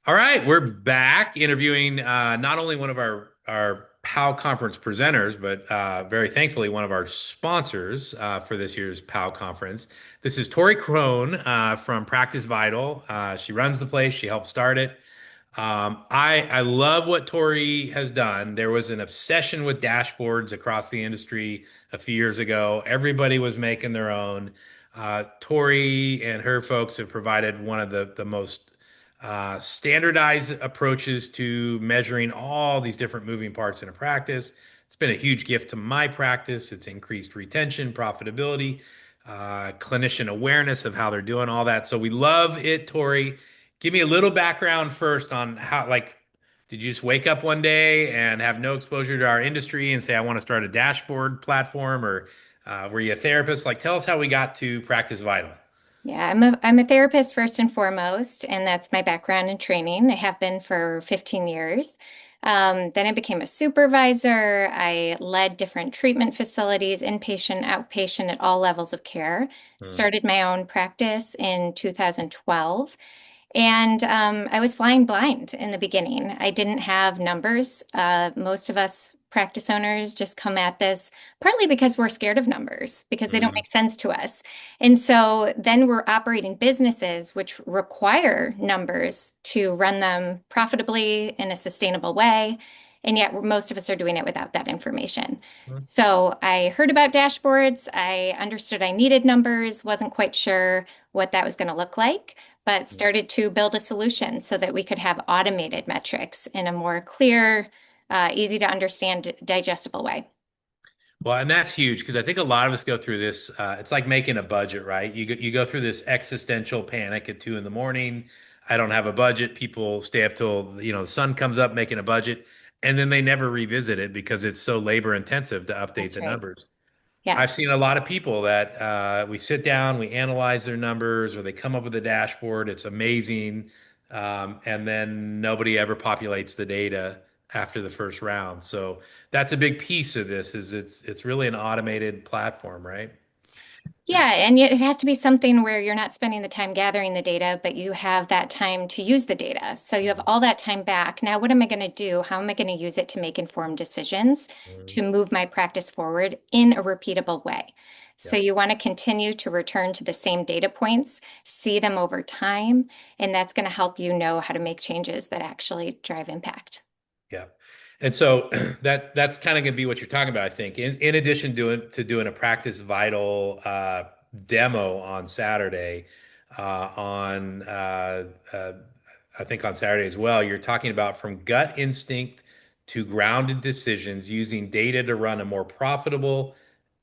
All right, we're back interviewing not only one of our POW conference presenters, but very thankfully one of our sponsors for this year's POW conference. This is Tory Krone from Practice Vital. She runs the place. She helped start it. I love what Tory has done. There was an obsession with dashboards across the industry a few years ago. Everybody was making their own. Tory and her folks have provided one of the most standardized approaches to measuring all these different moving parts in a practice. It's been a huge gift to my practice. It's increased retention, profitability, clinician awareness of how they're doing all that. So we love it, Tory. Give me a little background first on how, like, did you just wake up one day and have no exposure to our industry and say, I want to start a dashboard platform, or were you a therapist? Like, tell us how we got to Practice Vital. Yeah, I'm a therapist first and foremost, and that's my background and training. I have been for 15 years. Then I became a supervisor. I led different treatment facilities, inpatient, outpatient, at all levels of care. Hmm. Started my own practice in 2012. And I was flying blind in the beginning. I didn't have numbers. Most of us practice owners just come at this partly because we're scared of numbers, because they don't Hmm. make sense to us. And so then we're operating businesses which require numbers to run them profitably in a sustainable way. And yet most of us are doing it without that information. So I heard about dashboards. I understood I needed numbers, wasn't quite sure what that was going to look like, but started to build a solution so that we could have automated metrics in a more clear, easy to understand, digestible way. Well, and that's huge because I think a lot of us go through this. It's like making a budget, right? You go through this existential panic at 2 in the morning. I don't have a budget. People stay up till the sun comes up making a budget, and then they never revisit it because it's so labor intensive to update That's the right. numbers. I've Yes. seen a lot of people that we sit down, we analyze their numbers, or they come up with a dashboard. It's amazing, and then nobody ever populates the data after the first round. So that's a big piece of this. Is it's really an automated platform, right? Yeah, and yet it has to be something where you're not spending the time gathering the data, but you have that time to use the data. So you have all that time back. Now, what am I going to do? How am I going to use it to make informed decisions Mhm. to move my practice forward in a repeatable way? So Yep. you want to continue to return to the same data points, see them over time, and that's going to help you know how to make changes that actually drive impact. Yeah. And so that's kind of going to be what you're talking about, I think. In addition to doing a practice vital demo on Saturday, on I think on Saturday as well, you're talking about from gut instinct to grounded decisions using data to run a more profitable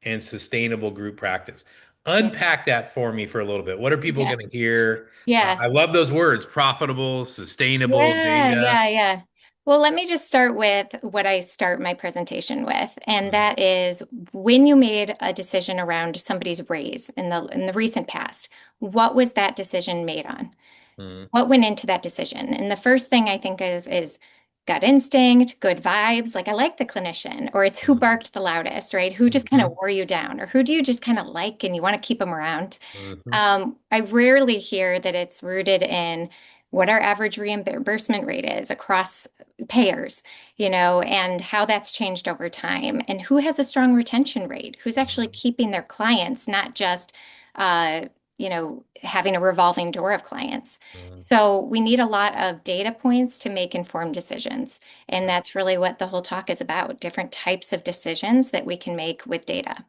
and sustainable group practice. Yeah. Unpack that for me for a little bit. What are people Yeah. going to hear? Yeah. I love those words: profitable, sustainable, Yeah, data. yeah, yeah. Well, let me just start with what I start my presentation with, and that is when you made a decision around somebody's raise in the recent past, what was that decision made on? Mhm. What went into that decision? And the first thing I think is gut instinct, good vibes. Like I like the clinician, or it's who Mhm. barked the loudest, right? Who just kind of Mhm. wore you down, or who do you just kind of like and you want to keep them around? Mhm. I rarely hear that it's rooted in what our average reimbursement rate is across payers, and how that's changed over time, and who has a strong retention rate, who's actually Mhm. keeping their clients, not just, having a revolving door of clients. Mhm. So we need a lot of data points to make informed decisions. And Yeah. that's really what the whole talk is about, different types of decisions that we can make with data.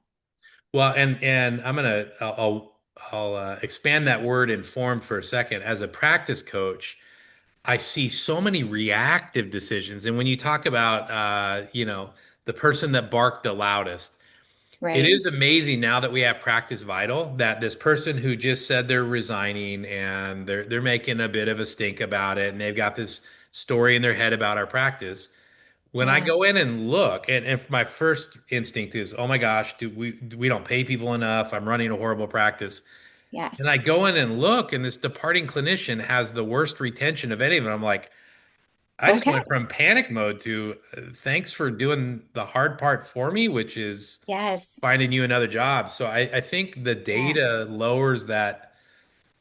Well, and I'll expand that word informed for a second. As a practice coach, I see so many reactive decisions, and when you talk about the person that barked the loudest, it Right? is amazing now that we have Practice Vital that this person who just said they're resigning and they're making a bit of a stink about it, and they've got this story in their head about our practice. When I Yeah. go in and look, and my first instinct is, oh my gosh, we don't pay people enough. I'm running a horrible practice. And Yes. I go in and look, and this departing clinician has the worst retention of any of them. I'm like, I just Okay. went from panic mode to thanks for doing the hard part for me, which is Yes. finding you another job. So I think the Yeah. data lowers that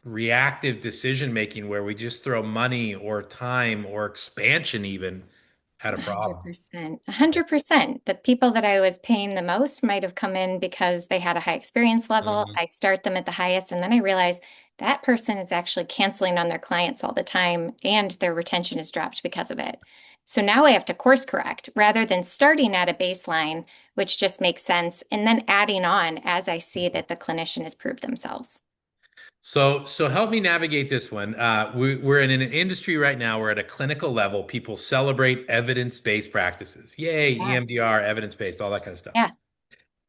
reactive decision making where we just throw money or time or expansion even at a problem. 100%. 100%. The people that I was paying the most might have come in because they had a high experience level. Mhm. I start them at the highest, and then I realize that person is actually canceling on their clients all the time, and their retention is dropped because of it. So now I have to course correct rather than starting at a baseline, which just makes sense, and then adding on as I see that the clinician has proved themselves. So help me navigate this one. We're in an industry right now where at a clinical level, people celebrate evidence-based practices. Yay, Yeah. EMDR, evidence-based, all that kind of stuff. Yeah.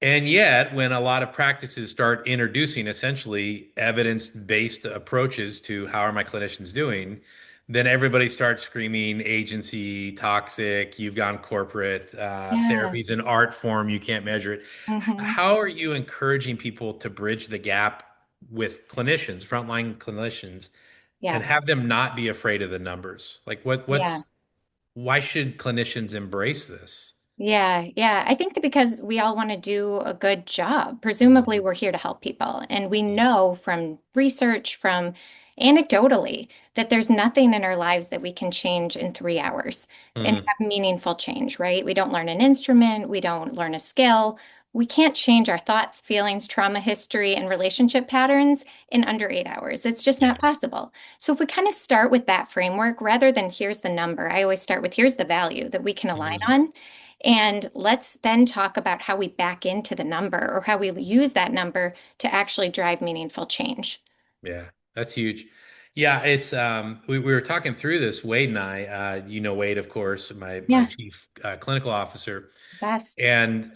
And yet, when a lot of practices start introducing essentially evidence-based approaches to how are my clinicians doing, then everybody starts screaming agency, toxic, you've gone corporate, Yeah. therapy's an art form, you can't measure it. Hmm. How are you encouraging people to bridge the gap with clinicians, frontline clinicians, and Yeah. have them not be afraid of the numbers? Like Yeah. why should clinicians embrace this? Yeah, yeah. I think that because we all want to do a good job, presumably Mhm. we're here to help people. And we know from research, from anecdotally, that there's nothing in our lives that we can change in 3 hours and Mhm. have meaningful change, right? We don't learn an instrument, we don't learn a skill. We can't change our thoughts, feelings, trauma history, and relationship patterns in under 8 hours. It's just Yeah. not possible. So if we kind of start with that framework rather than here's the number, I always start with here's the value that we can align Mhm. on. And let's then talk about how we back into the number or how we use that number to actually drive meaningful change. Yeah, that's huge. Yeah, it's we were talking through this, Wade and I, Wade, of course, my Yeah, chief clinical officer. best. And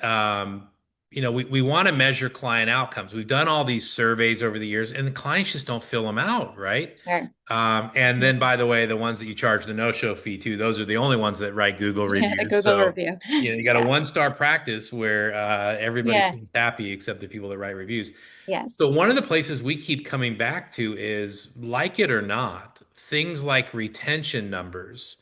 we want to measure client outcomes. We've done all these surveys over the years, and the clients just don't fill them out, right? Sure. And then, by the way, the ones that you charge the no-show fee to, those are the only ones that write Google Yeah, the reviews. Google So, review. you got a Yeah, one-star practice where everybody yeah, seems happy except the people that write reviews. So, yes. one of the places we keep coming back to is, like it or not, things like retention numbers.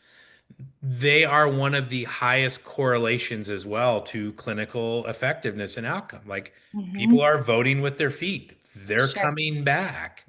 They are one of the highest correlations as well to clinical effectiveness and outcome. Like people Hmm. are voting with their feet. They're Sure. coming back.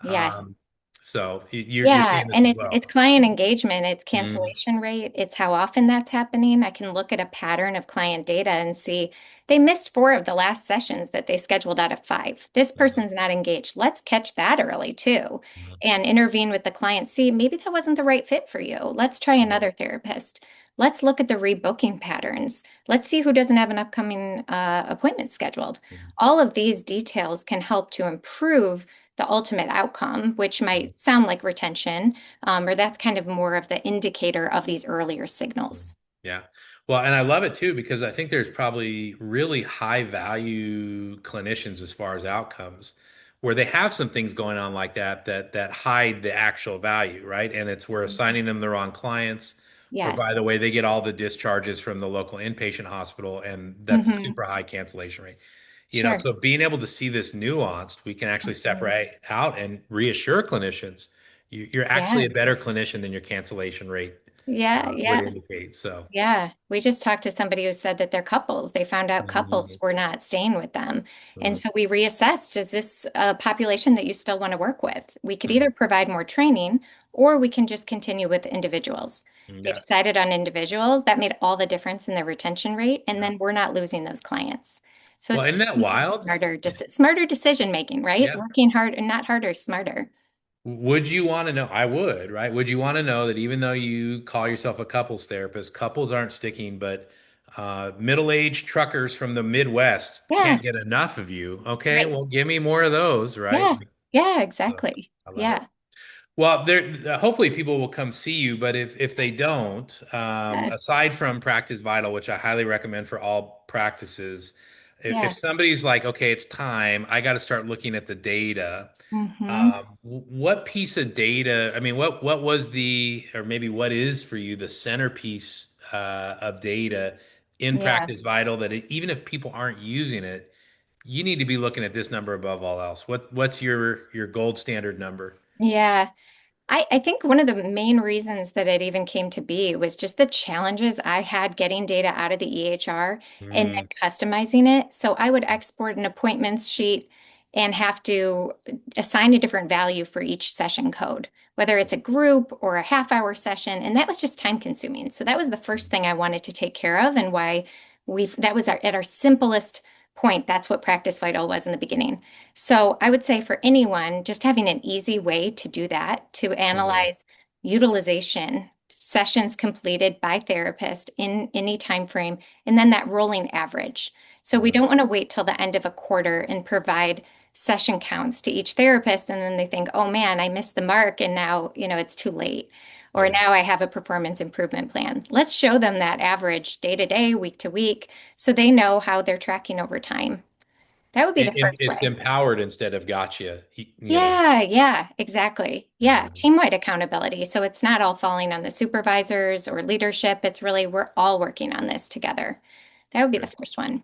Yes. Um, so you're Yeah, seeing this and as it's well. client engagement, it's Mhm. cancellation rate, it's how often that's happening. I can look at a pattern of client data and see they missed 4 of the last sessions that they scheduled out of 5. This Mhm. person's not engaged. Let's catch that early too Mhm. and intervene with the client. See, maybe that wasn't the right fit for you. Let's try Mhm. another therapist. Let's look at the rebooking patterns. Let's see who doesn't have an upcoming appointment scheduled. Mhm. All of these details can help to improve the ultimate outcome, which Mhm. might sound like retention, or that's kind of more of the indicator of these earlier Mhm. signals. Yeah. Well, and I love it too because I think there's probably really high value clinicians as far as outcomes where they have some things going on like that hide the actual value, right? And it's we're assigning them the wrong clients, or by Yes. the way, they get all the discharges from the local inpatient hospital, and that's a Hmm. super high cancellation rate. Sure. So being able to see this nuanced, we can actually Mhm. separate out and reassure clinicians you're actually Yeah. a better clinician than your cancellation rate Yeah. would Yeah. indicate. So. Yeah, we just talked to somebody who said that they're couples. They found out couples Mhm. were not staying with them. And Mhm. so we reassessed, is this a population that you still want to work with? We could Mhm. either provide more training or we can just continue with individuals. They Yeah. decided on individuals. That made all the difference in their retention rate. And Yeah. then we're not losing those clients. So Well, it's isn't that wild? smarter decision making, right? Yeah. Working hard and not harder, smarter. Would you want to know? I would, right? Would you want to know that even though you call yourself a couples therapist, couples aren't sticking, but middle-aged truckers from the Midwest Yeah, can't get enough of you? Okay, right. well, give me more of those, right? Yeah, yeah, So, exactly. I love it. Yeah, Well, there hopefully people will come see you, but if they don't, yeah, aside from Practice Vital, which I highly recommend for all practices, if yeah. somebody's like, okay, it's time, I got to start looking at the data. Hmm. What piece of data? I mean, what was the, or maybe what is for you the centerpiece of data in Yeah. Practice Vital that even if people aren't using it, you need to be looking at this number above all else. What's your gold standard number? Yeah. I think one of the main reasons that it even came to be was just the challenges I had getting data out of the EHR and then Mm, customizing it. So I would export an appointments sheet and have to assign a different value for each session code, whether it's a group or a half-hour session. And that was just time consuming. So that was the first thing I wanted to take care of, and why that was at our simplest point. That's what Practice Vital was in the beginning. So I would say for anyone, just having an easy way to do that, to Mhm. analyze utilization, sessions completed by therapist in any time frame, and then that rolling average. So we Mhm. don't want to wait till the end of a quarter and provide session counts to each therapist, and then they think, oh man, I missed the mark, and now, it's too late. Or Yeah. now I have a performance improvement plan. Let's show them that average day to day, week to week, so they know how they're tracking over time. That would be the first It's way. empowered instead of gotcha, you know. Yeah, yeah, exactly. Yeah, Mhm. team-wide accountability. So it's not all falling on the supervisors or leadership. It's really we're all working on this together. That would be the first one.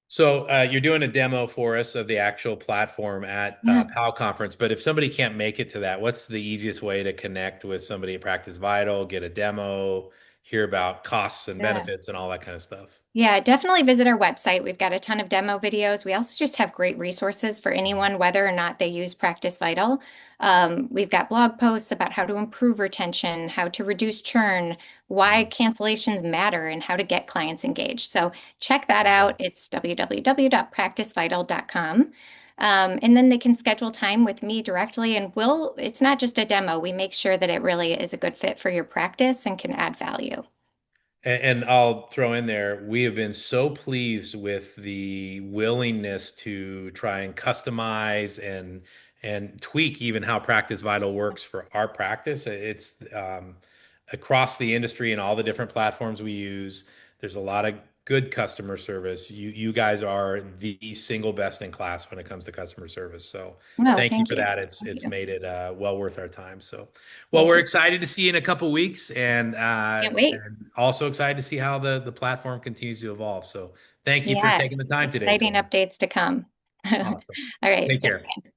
So you're doing a demo for us of the actual platform at Yeah. PAL conference, but if somebody can't make it to that, what's the easiest way to connect with somebody at Practice Vital, get a demo, hear about costs and Yeah. benefits and all that kind of stuff? Yeah, definitely visit our website. We've got a ton of demo videos. We also just have great resources for anyone, whether or not they use Practice Vital. We've got blog posts about how to improve retention, how to reduce churn, why Mhm. cancellations matter, and how to get clients engaged. So check that Okay. out. It's www.practicevital.com. And then they can schedule time with me directly, and it's not just a demo. We make sure that it really is a good fit for your practice and can add value. And I'll throw in there, we have been so pleased with the willingness to try and customize and tweak even how Practice Vital works for our practice. It's across the industry and all the different platforms we use. There's a lot of good customer service. You guys are the single best in class when it comes to customer service. So No, thank you thank for you. that. It's Thank it's you. made it well worth our time. So. Well, Thank we're you. excited to see you in a couple weeks, Can't wait. and also excited to see how the platform continues to evolve. So, thank you for Yeah, taking the time today, exciting Tori. updates to come. All Awesome. right, Take thanks. care.